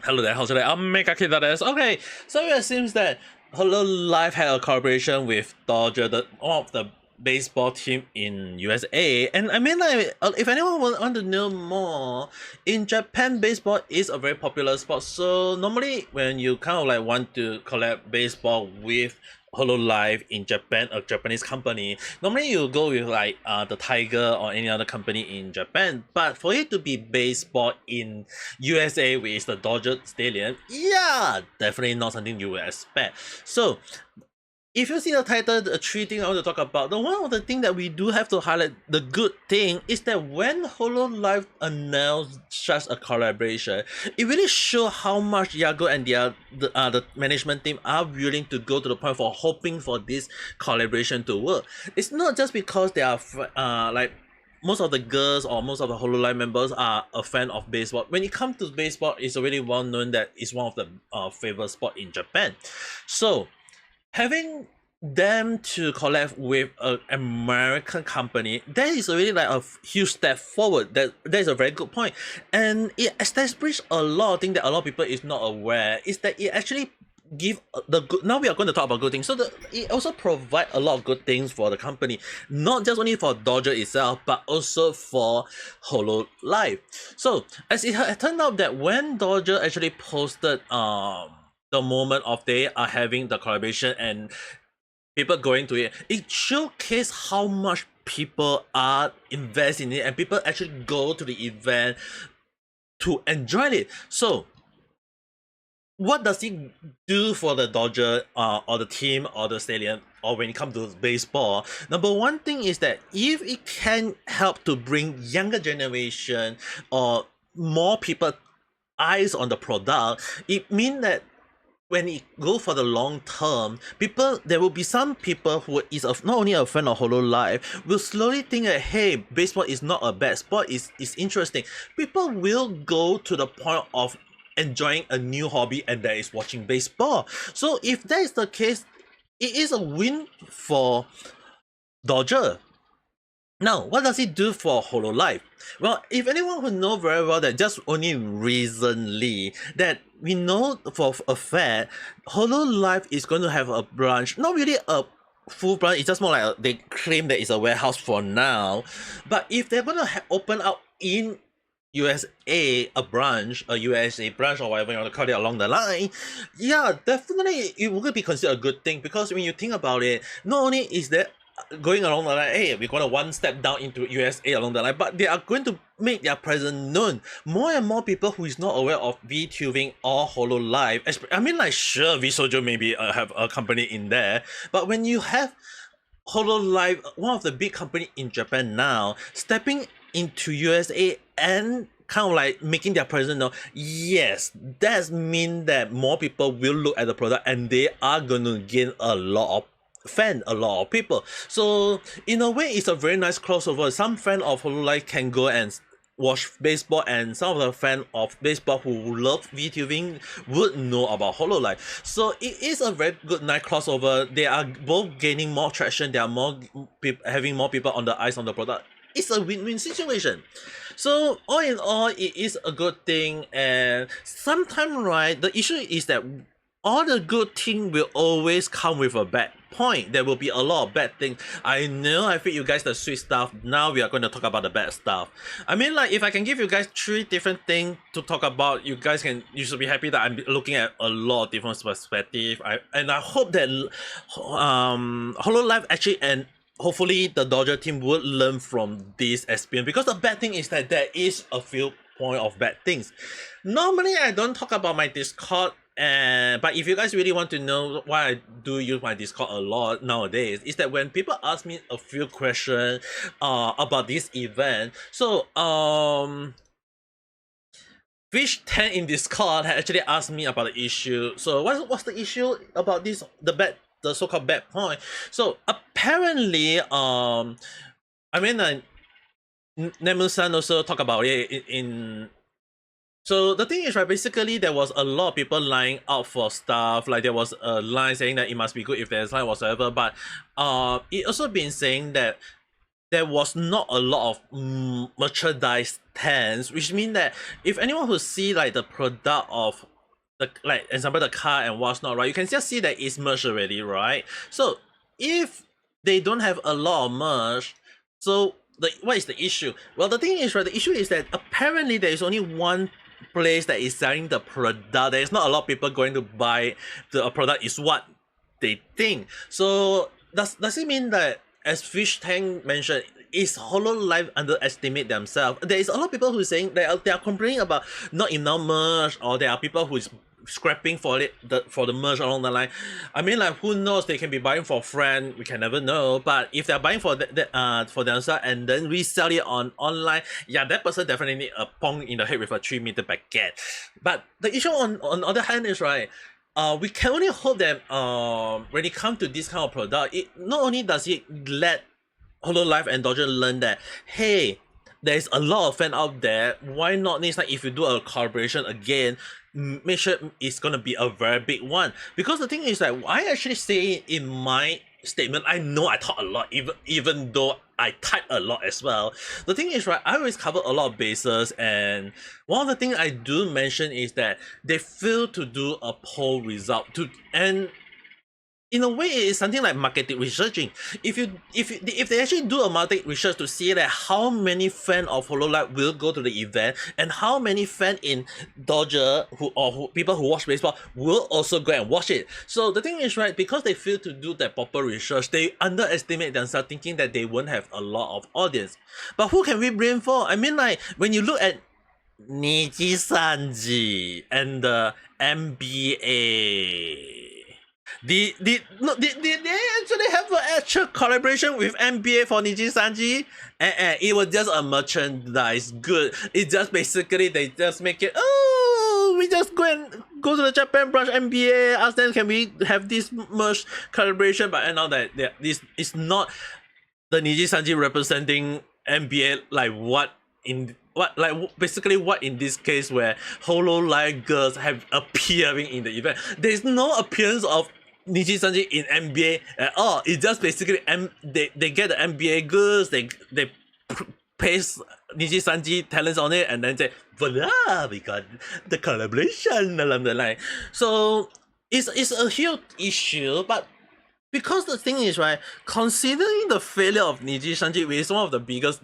Hello there, how's it going? Ame Gakita desu. Okay, so it seems that Hololive had a collaboration with Dodger, one of the baseball team in USA. And I mean, like, if anyone want to know more, in Japan, baseball is a very popular sport. So normally, when you kind of like want to collab baseball with Hololive in Japan, a Japanese company, normally you go with like the Tiger or any other company in Japan. But for it to be baseball in USA, which is the Dodger Stadium, yeah, definitely not something you would expect. So if you see the title, the three things I want to talk about, the one of the thing that we do have to highlight, the good thing is that when Hololive announced such a collaboration, it really shows how much Yago and the management team are willing to go to the point for hoping for this collaboration to work. It's not just because they are like most of the girls or most of the Hololive members are a fan of baseball. When it comes to baseball, it's already well known that it's one of the favorite sport in Japan. So having them to collab with an American company, that is already like a huge step forward. That is a very good point, and it established a lot of things that a lot of people is not aware. Is that it actually give the good. Now we are going to talk about good things. So it also provide a lot of good things for the company, not just only for Dodger itself, but also for Hololive. So as it turned out that when Dodger actually posted the moment of they are having the collaboration and people going to it, it showcased how much people are investing in it and people actually go to the event to enjoy it. So what does it do for the Dodger or the team or the stadium or when it comes to baseball? Number one thing is that if it can help to bring younger generation or more people eyes on the product, it means that when it go for the long term, people there will be some people who is not only a fan of Hololive will slowly think that hey, baseball is not a bad sport, is interesting. People will go to the point of enjoying a new hobby, and that is watching baseball. So if that is the case, it is a win for Dodger. Now, what does it do for Hololive? Well, if anyone who know very well that just only recently that we know for a fact, Hololive is going to have a branch, not really a full branch, it's just more like they claim that it's a warehouse for now. But if they're going to open up in USA a branch, a USA branch or whatever you want to call it along the line, yeah, definitely it will be considered a good thing because when you think about it, not only is there going along the line, hey, we're gonna one step down into USA along the line, but they are going to make their presence known. More and more people who is not aware of VTubing or Hololive, I mean, like, sure, VSojo maybe have a company in there, but when you have Hololive, one of the big company in Japan now, stepping into USA and kind of like making their presence known, yes, that mean that more people will look at the product and they are gonna gain a lot of a lot of people. So in a way, it's a very nice crossover. Some fan of Hololive can go and watch baseball, and some of the fan of baseball who love VTubing would know about Hololive. So it is a very good nice crossover. They are both gaining more traction. They are more having more people on the eyes on the product. It's a win-win situation. So all in all, it is a good thing. And sometimes, right, the issue is that all the good thing will always come with a bad point. There will be a lot of bad things. I know I feel you guys the sweet stuff. Now we are going to talk about the bad stuff. I mean, like, if I can give you guys three different things to talk about, you should be happy that I'm looking at a lot of different perspective. I hope that Hololive actually and hopefully the Dodger team would learn from this experience, because the bad thing is that there is a few point of bad things. Normally I don't talk about my Discord, but if you guys really want to know why I do use my Discord a lot nowadays, is that when people ask me a few questions about this event, so Fish 10 in Discord had actually asked me about the issue. So what's the issue about this, the so-called bad point? So apparently I mean Nemu-san also talk about it in so the thing is, right, basically there was a lot of people lying out for stuff. Like there was a line saying that it must be good if there's line whatsoever, but it also been saying that there was not a lot of merchandise stands, which means that if anyone who see like the product of the like example the car and what's not, right? You can just see that it's merged already, right? So if they don't have a lot of merge, so what is the issue? Well, the thing is, right, the issue is that apparently there is only one place that is selling the product. There is not a lot of people going to buy the product is what they think. So does it mean that, as Fish Tank mentioned, is Hololive underestimate themselves? There is a lot of people who are saying they are complaining about not enough merch, or there are people who is scrapping for the merch along the line. I mean, like, who knows? They can be buying for a friend. We can never know. But if they're buying for themselves and then resell it online, yeah, that person definitely need a pong in the head with a 3 meter baguette. But the issue on the other hand is, right, we can only hope that when it comes to this kind of product, it not only does it let Hololive and Dodger learn that, hey, there's a lot of fan out there. Why not next time if you do a collaboration again, make sure it's gonna be a very big one. Because the thing is that I actually say in my statement, I know I talk a lot, even though I type a lot as well. The thing is, right, I always cover a lot of bases, and one of the things I do mention is that they fail to do a poll result and in a way, it is something like market researching. If they actually do a market research to see that how many fans of Hololive will go to the event and how many fans in Dodger who people who watch baseball will also go and watch it. So the thing is, right, because they fail to do that proper research, they underestimate themselves, thinking that they won't have a lot of audience. But who can we blame for? I mean, like, when you look at Niji Sanji and the NBA. Did they actually have an actual collaboration with NBA for Niji Sanji? It was just a merchandise good. It just basically they just make it, oh, we just go to the Japan branch NBA, ask them can we have this merch collaboration, but I know that this is not the Niji Sanji representing NBA like basically what in this case where Hololive girls have appearing in the event. There's no appearance of Niji Sanji in NBA at all. It's just basically they get the NBA girls, they paste Niji Sanji talents on it, and then say, voila, we got the collaboration along the line. So it's a huge issue, but because the thing is, right, considering the failure of Niji Sanji, which is one of the biggest,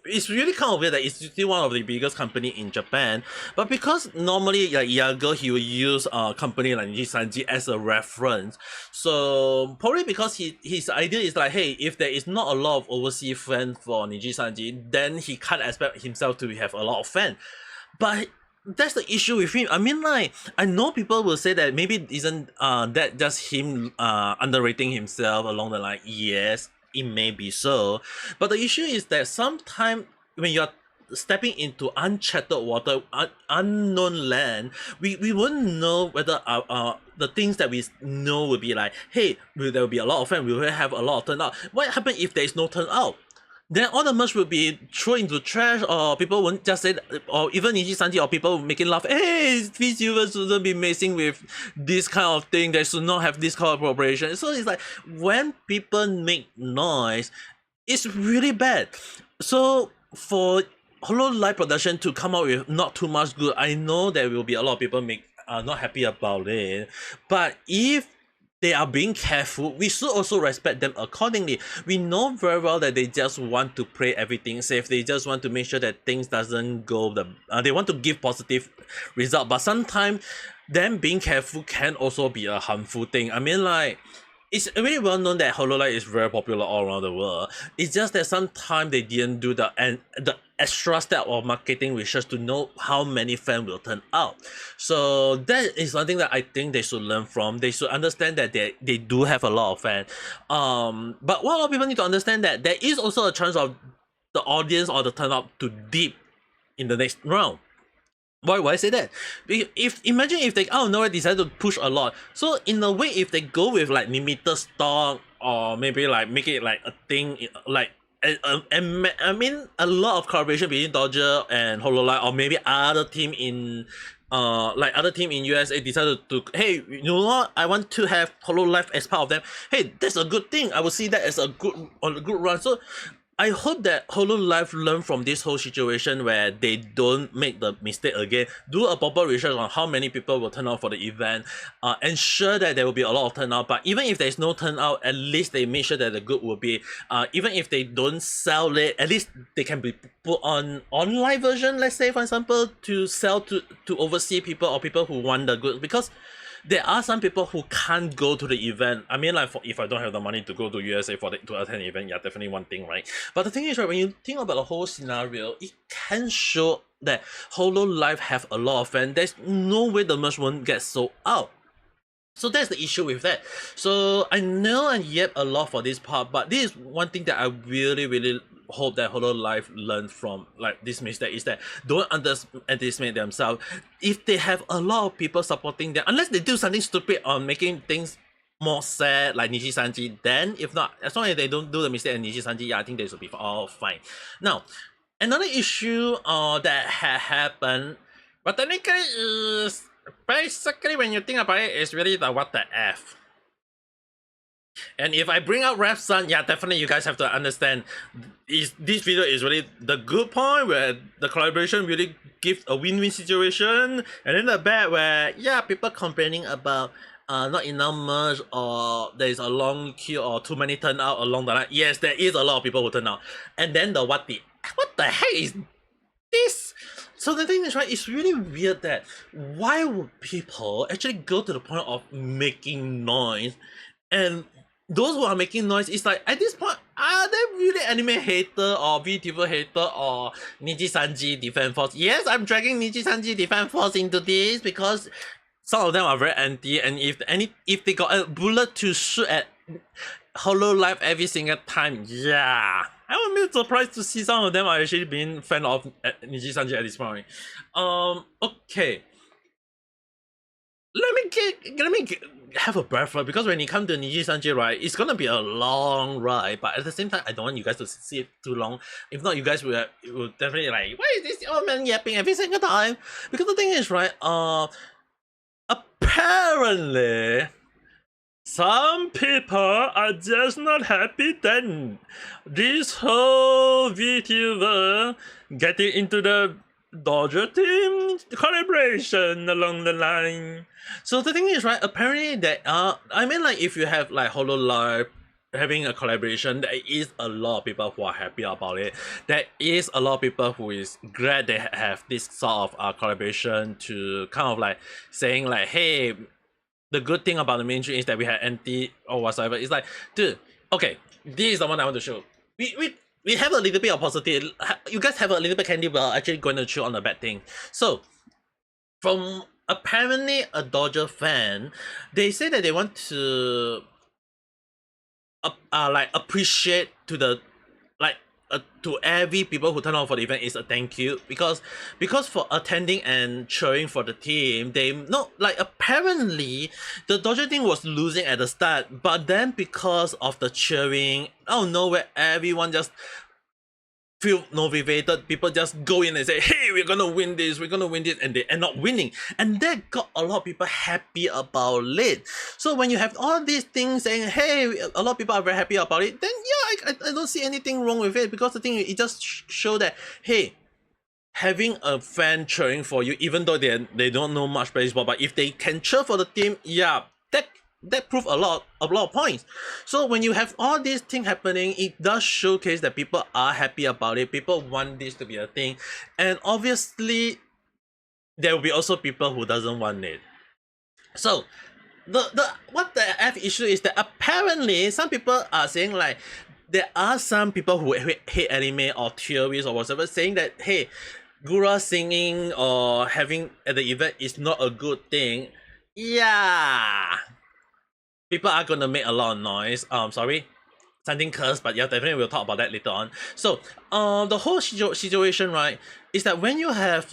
it's really kind of weird that it's still one of the biggest company in Japan, but because normally like Yago, he will use a company like Niji Sanji as a reference. So probably because his idea is like, hey, if there is not a lot of overseas fans for Niji Sanji, then he can't expect himself to have a lot of fans. But that's the issue with him. I mean, like, I know people will say that maybe isn't that just him underrating himself along the line. Yes, it may be so, but the issue is that sometimes when you're stepping into uncharted water, unknown land, we won't know whether the things that we know will be like, hey, there will be a lot of fans, we will have a lot of turnout. What happens if there is no turnout? Then all the merch will be thrown into trash, or people won't just say, or even Niji Sanji or people making laugh, hey, vtubers shouldn't be messing with this kind of thing, they should not have this kind of cooperation. So it's like, when people make noise, it's really bad. So for Hololive production to come out with not too much good, I know there will be a lot of people not happy about it, but if they are being careful, we should also respect them accordingly. We know very well that they just want to play everything safe. They just want to make sure that things doesn't go they want to give positive result. But sometimes them being careful can also be a harmful thing. I mean, like, it's really well known that Hololive is very popular all around the world. It's just that sometimes they didn't do the extra step of marketing research to know how many fans will turn out. So that is something that I think they should learn from. They should understand that they do have a lot of fans. But what a lot of people need to understand that there is also a chance of the audience or the turnout to dip in the next round. Why I say that? Imagine if they out of nowhere decide to push a lot. So in a way, if they go with like limited stock, or maybe like make it like a thing, like I mean, a lot of collaboration between Dodger and Hololive, or maybe other team in other team in USA decided to, hey, you know what, I want to have Hololive as part of them. Hey, that's a good thing. I will see that as a good run. So I hope that Hololive learn from this whole situation where they don't make the mistake again. Do a proper research on how many people will turn out for the event. Ensure that there will be a lot of turnout. But even if there's no turnout, at least they make sure that the good will be. Even if they don't sell it, at least they can be put on online version. Let's say, for example, to sell to overseas people or people who want the goods, because there are some people who can't go to the event. I mean, like, if I don't have the money to go to USA to attend the event, yeah, definitely one thing, right? But the thing is, right, when you think about the whole scenario, it can show that Hololive have a lot of fans. There's no way the merch won't get sold out. So that's the issue with that. So I know I yep a lot for this part, but this is one thing that I really hope that Hololive learn from, like, this mistake, is that don't underestimate themselves. If they have a lot of people supporting them, unless they do something stupid on making things more sad, like Niji Sanji, then if not, as long as they don't do the mistake and Niji Sanji, yeah, I think they should be all fine. Now, another issue that happened, but technically is basically, when you think about it, it's really the what the F. And if I bring out Rev Son, yeah, definitely you guys have to understand, this video is really the good point where the collaboration really gives a win-win situation, and then the bad where, yeah, people complaining about not enough merch, or there is a long queue, or too many turn out along the line. Yes, there is a lot of people who turn out. And then the what the heck is this? So the thing is, right, it's really weird that why would people actually go to the point of making noise, and those who are making noise, it's like, at this point, are they really anime hater or VTuber hater or Niji Sanji Defense Force? Yes, I'm dragging Niji Sanji Defense Force into this because some of them are very anti, and if they got a bullet to shoot at Hololive every single time, yeah, I would be surprised to see some of them are actually being fan of Niji Sanji at this point. Okay. Let me have a breath, right? Because when you come to Niji Sanji, right, it's gonna be a long ride, but at the same time, I don't want you guys to see it too long. If not, you guys will definitely like, why is this old man yapping every single time? Because the thing is, right, apparently, some people are just not happy that this whole VTuber getting into the Dodger team collaboration along the line. So the thing is, right, apparently that I mean, like, if you have like Hololive having a collaboration, there is a lot of people who are happy about it. There is a lot of people who is glad they have this sort of collaboration, to kind of like saying like, hey, the good thing about the mainstream is that we have anti or whatsoever. It's like, dude, okay, this is the one I want to show. We have a little bit of positive. You guys have a little bit candy, but actually going to chew on the bad thing. So, from apparently a Dodger fan, they say that they want to like appreciate to the to every people who turn out for the event is a thank you, because for attending and cheering for the team. They not like, apparently the Dodger team was losing at the start, but then because of the cheering, oh no, where everyone just feel motivated, people just go in and say, hey, we're gonna win this, and they end up winning, and that got a lot of people happy about it. So when you have all these things saying, hey, a lot of people are very happy about it, then yeah, I don't see anything wrong with it, because the thing is, it just show that, hey, having a fan cheering for you, even though they don't know much baseball, but if they can cheer for the team, yeah, that proves a lot of points. So when you have all these things happening, it does showcase that people are happy about it. People want this to be a thing, and obviously there will be also people who doesn't want it. So the what the F issue is that apparently some people are saying, like, there are some people who hate anime or theories or whatever, saying that, hey, Gura singing or having at the event is not a good thing. Yeah, people are gonna make a lot of noise. Sorry, something cursed, but yeah, definitely we'll talk about that later on. So, the whole situation, right, is that when you have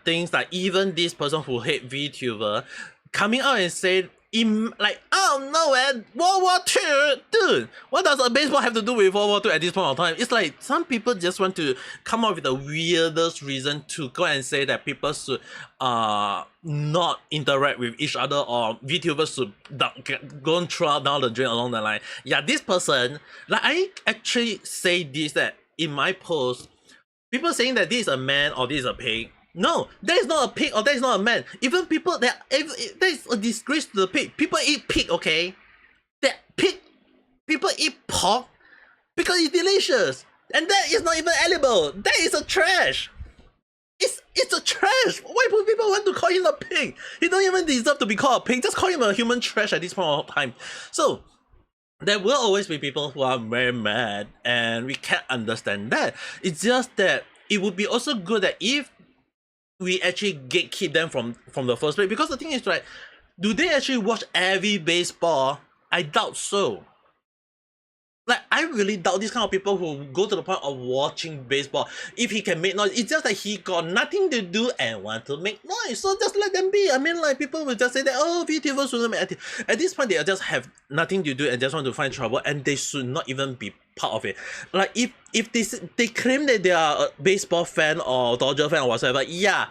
things like even this person who hate VTuber coming out and say like, oh no man, World War II, dude, what does a baseball have to do with World War II at this point of time? It's like some people just want to come up with the weirdest reason to go and say that people should not interact with each other, or VTubers should go and throw down the drain along the line. Yeah, this person, like, I actually say this, that in my post, people saying that this is a man or this is a pig. No, that is not a pig or that is not a man. Even people that is a disgrace to the pig. People eat pig, okay? That pig, people eat pork because it's delicious, and that is not even edible. That is a trash. It's a trash. Why would people want to call him a pig? He don't even deserve to be called a pig. Just call him a human trash at this point of time. So there will always be people who are very mad, and we can't understand that. It's just that it would be also good that if we actually gatekeep them from the first place, because the thing is, right, do they actually watch every baseball? I doubt so. Like, I really doubt these kind of people who go to the point of watching baseball. If he can make noise, it's just that he got nothing to do and want to make noise. So just let them be. I mean, like, people will just say that, oh, VTubers shouldn't make. At this point, they just have nothing to do and just want to find trouble, and they should not even be part of it. Like, if they claim that they are a baseball fan or Dodger fan or whatsoever, yeah.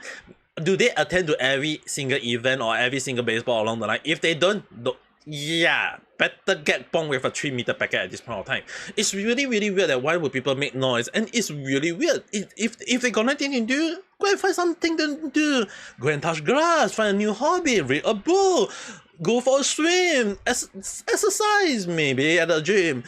Do they attend to every single event or every single baseball along the line? If they don't, yeah, better get bombed with a 3-meter packet at this point of time. It's really, really weird that why would people make noise, and it's really weird. If they got nothing to do, go and find something to do. Go and touch grass, find a new hobby, read a book, go for a swim, exercise maybe at the gym.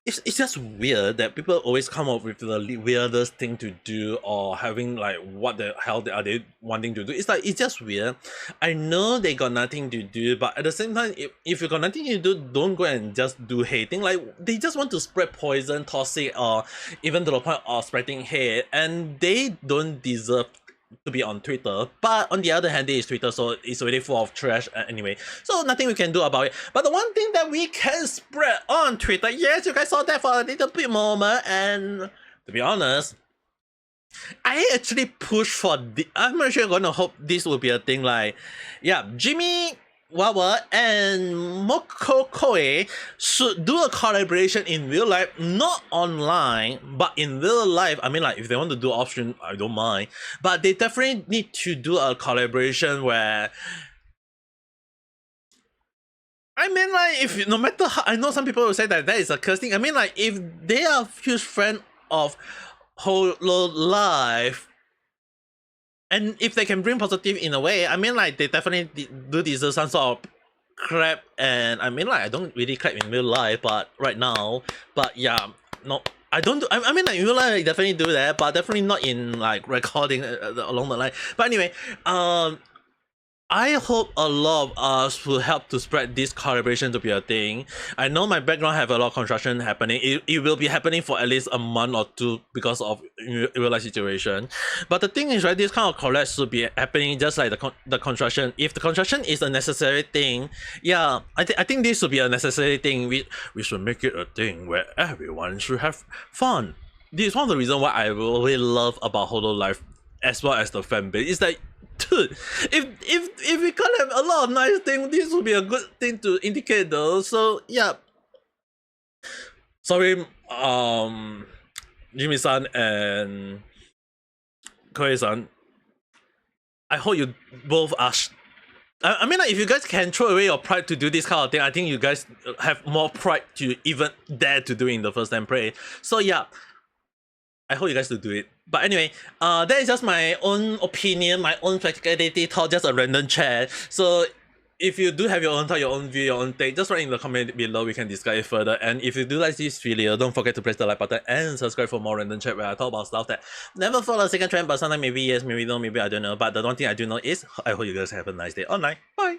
It's just weird that people always come up with the weirdest thing to do, or having like, what the hell are they wanting to do. It's like, it's just weird. I know they got nothing to do, but at the same time, if you got nothing to do, don't go and just do hating. Like, they just want to spread poison, toxic, or even to the point of spreading hate, and they don't deserve to be on Twitter. But on the other hand, it is Twitter, so it's already full of trash anyway, so nothing we can do about it. But the one thing that we can spread on Twitter, yes, you guys saw that for a little bit moment, and to be honest, I actually pushed for I'm actually gonna hope this will be a thing. Like, yeah, Jimmy Wawa and Mokokoe should do a collaboration in real life, not online, but in real life. I mean, like, if they want to do option, I don't mind, but they definitely need to do a collaboration where, I mean, like, if no matter how, I know some people will say that is a curse thing. I mean, like, if they are huge fan of Hololive, and if they can bring positive in a way, I mean, like, they definitely do deserve some sort of crap. And I mean, like, I don't really clap in real life, but right now, but yeah, no, I don't do, I mean, like, in real life, I definitely do that, but definitely not in, like, recording along the line. But anyway, I hope a lot of us will help to spread this collaboration to be a thing. I know my background have a lot of construction happening. It will be happening for at least a month or two because of real life situation. But the thing is, right, this kind of collab should be happening just like the construction. If the construction is a necessary thing, yeah, I think this should be a necessary thing. We should make it a thing where everyone should have fun. This is one of the reasons why I really love about Hololive as well as the fan base. It's like, dude, if we can't have a lot of nice things, this would be a good thing to indicate though. So yeah, sorry, Jimmy-san and Koei-san, I hope you both are I mean, like, if you guys can throw away your pride to do this kind of thing, I think you guys have more pride to even dare to do it in the first time play. So yeah, I hope you guys will do it. But anyway, that is just my own opinion, my own practicality thought, just a random chat. So if you do have your own thought, your own view, your own take, just write in the comment below, we can discuss it further. And if you do like this video, don't forget to press the like button and subscribe for more random chat where I talk about stuff that never follow a second trend, but sometimes maybe yes, maybe no, maybe I don't know. But the one thing I do know is I hope you guys have a nice day online. Bye!